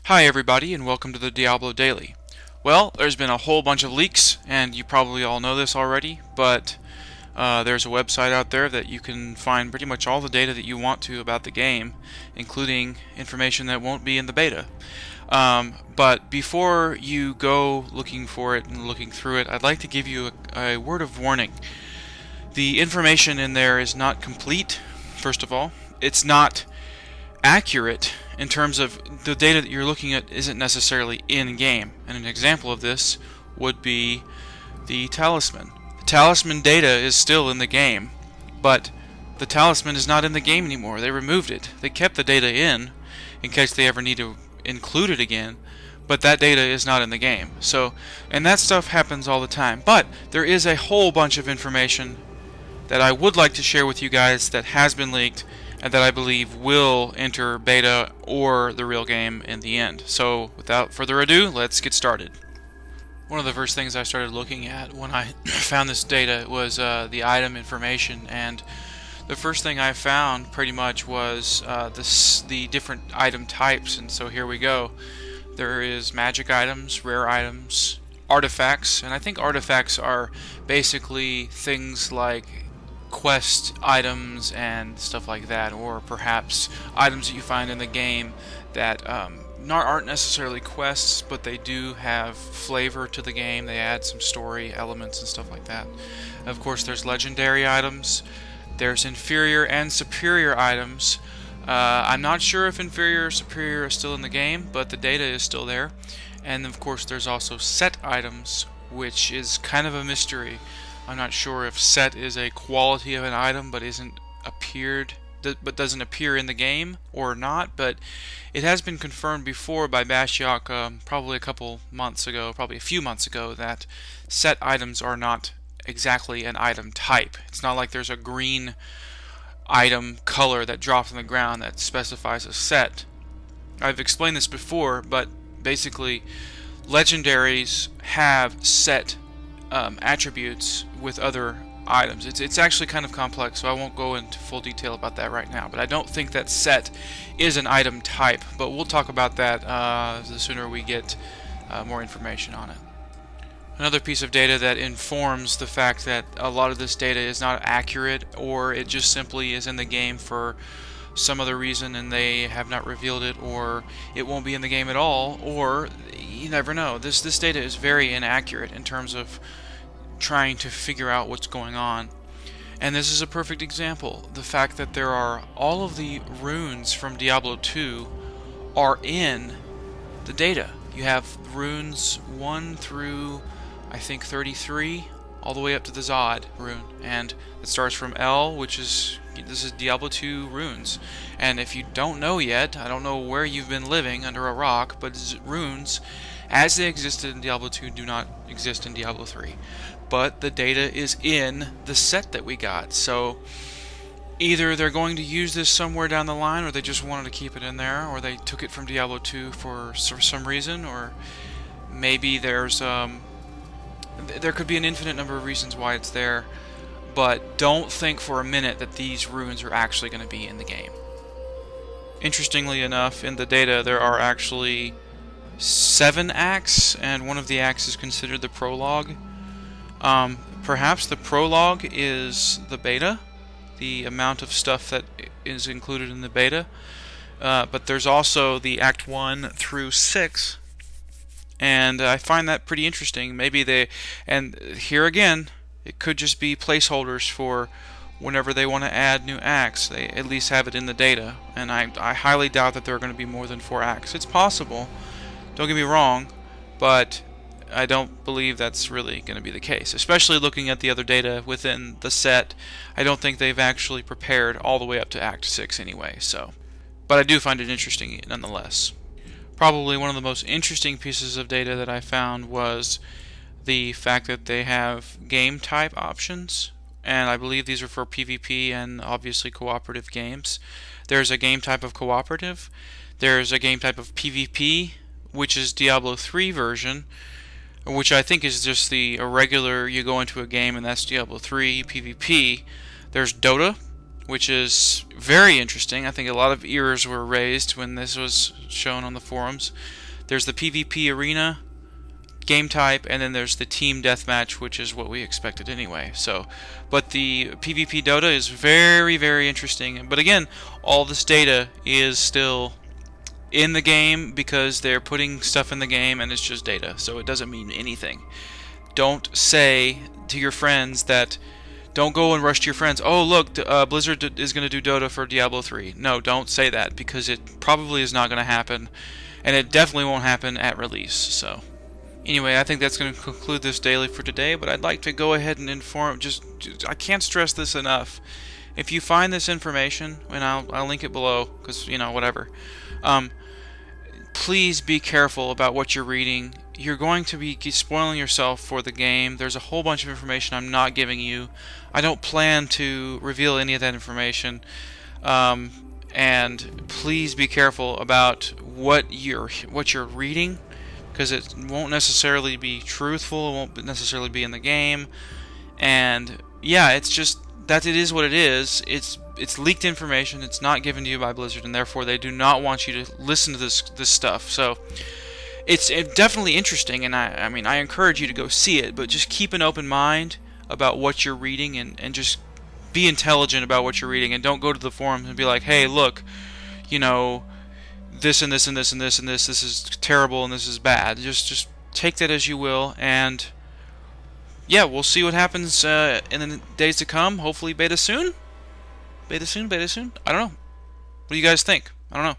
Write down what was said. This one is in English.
Hi everybody and welcome to the Diablo Daily. Well, there's been a whole bunch of leaks and you probably all know this already, but there's a website out there that you can find pretty much all the data that you want to about the game, including information that won't be in the beta. But before you go looking for it and looking through it, I'd like to give you a word of warning. The information in there is not complete, first of all. It's not accurate in terms of the data that you're looking at isn't necessarily in-game. And an example of this would be the talisman. The talisman data is still in the game, but the talisman is not in the game anymore. They removed it. They kept the data in case they ever need to include it again, but that data is not in the game. So, and that stuff happens all the time. But there is a whole bunch of information that I would like to share with you guys that has been leaked and that I believe will enter beta or the real game in the end. So without further ado, let's get started. One of the first things I started looking at when I found this data was the item information, and the first thing I found pretty much was the different item types. And so here we go. There is magic items, rare items, artifacts, and I think artifacts are basically things like quest items and stuff like that, or perhaps items that you find in the game that aren't necessarily quests, but they do have flavor to the game. They add some story elements and stuff like that. Of course, there's legendary items, there's inferior and superior items. I'm not sure if inferior or superior is still in the game, but the data is still there. And of course there's also set items, which is kind of a mystery. I'm not sure if set is a quality of an item but doesn't appear in the game or not, but it has been confirmed before by Bashiok probably a few months ago, that set items are not exactly an item type. It's not like there's a green item color that drops on the ground that specifies a set. I've explained this before, but basically legendaries have set attributes with other items. It's actually kind of complex, so I won't go into full detail about that right now, but I don't think that set is an item type, but we'll talk about that the sooner we get more information on it. Another piece of data that informs the fact that a lot of this data is not accurate, or it just simply is in the game for some other reason and they have not revealed it, or it won't be in the game at all, or you never know. This data is very inaccurate in terms of trying to figure out what's going on. And this is a perfect example. The fact that there are all of the runes from Diablo 2 are in the data. You have runes 1 through I think 33, all the way up to the Zod rune, and it starts from L, this is Diablo 2 runes. And if you don't know yet, I don't know where you've been living under a rock, but runes as they existed in Diablo 2 do not exist in Diablo 3. But the data is in the set that we got, so either they're going to use this somewhere down the line, or they just wanted to keep it in there, or they took it from Diablo 2 for some reason, or maybe there could be an infinite number of reasons why it's there, but don't think for a minute that these runes are actually going to be in the game. Interestingly enough, in the data there are actually 7 acts, and one of the acts is considered the prologue. Perhaps the prologue is the beta, the amount of stuff that is included in the beta, but there's also the Act 1 through 6. And I find that pretty interesting. And here again, it could just be placeholders for whenever they want to add new acts. They at least have it in the data, and I highly doubt that there are going to be more than 4 acts. It's possible, don't get me wrong, but I don't believe that's really going to be the case, especially looking at the other data within the set. I don't think they've actually prepared all the way up to Act 6 anyway, but I do find it interesting nonetheless. Probably one of the most interesting pieces of data that I found was the fact that they have game type options, and I believe these are for PvP and obviously cooperative games. There's a game type of cooperative, there's a game type of PvP, which is Diablo 3 version, which I think is just the regular, you go into a game and that's Diablo 3 PvP. There's Dota, which is very interesting. I think a lot of ears were raised when this was shown on the forums. There's the PvP arena game type, and then there's the team deathmatch, which is what we expected anyway. So, but the PvP Dota is very, very interesting. But again, all this data is still in the game because they're putting stuff in the game and it's just data, so it doesn't mean anything. Don't say to your friends that, don't go and rush to your friends, oh look, Blizzard is going to do Dota for Diablo 3. No, don't say that, because it probably is not going to happen, and it definitely won't happen at release. So anyway, I think that's going to conclude this daily for today, but I'd like to go ahead and inform, I can't stress this enough. If you find this information, and I'll link it below, because, you know, whatever, please be careful about what you're reading. You're going to be spoiling yourself for the game. There's a whole bunch of information I'm not giving you. I don't plan to reveal any of that information. And please be careful about what you're reading, because it won't necessarily be truthful. It won't necessarily be in the game. And yeah, it's just that it is what it is. It's leaked information. It's not given to you by Blizzard, and therefore they do not want you to listen to this stuff. So it's definitely interesting, and I mean, I encourage you to go see it, but just keep an open mind about what you're reading, and just be intelligent about what you're reading, and don't go to the forums and be like, hey, look, you know, this and this and this and this and this is terrible and this is bad. Just take that as you will, and yeah, we'll see what happens in the days to come. Hopefully beta soon. Beta soon? I don't know. What do you guys think? I don't know.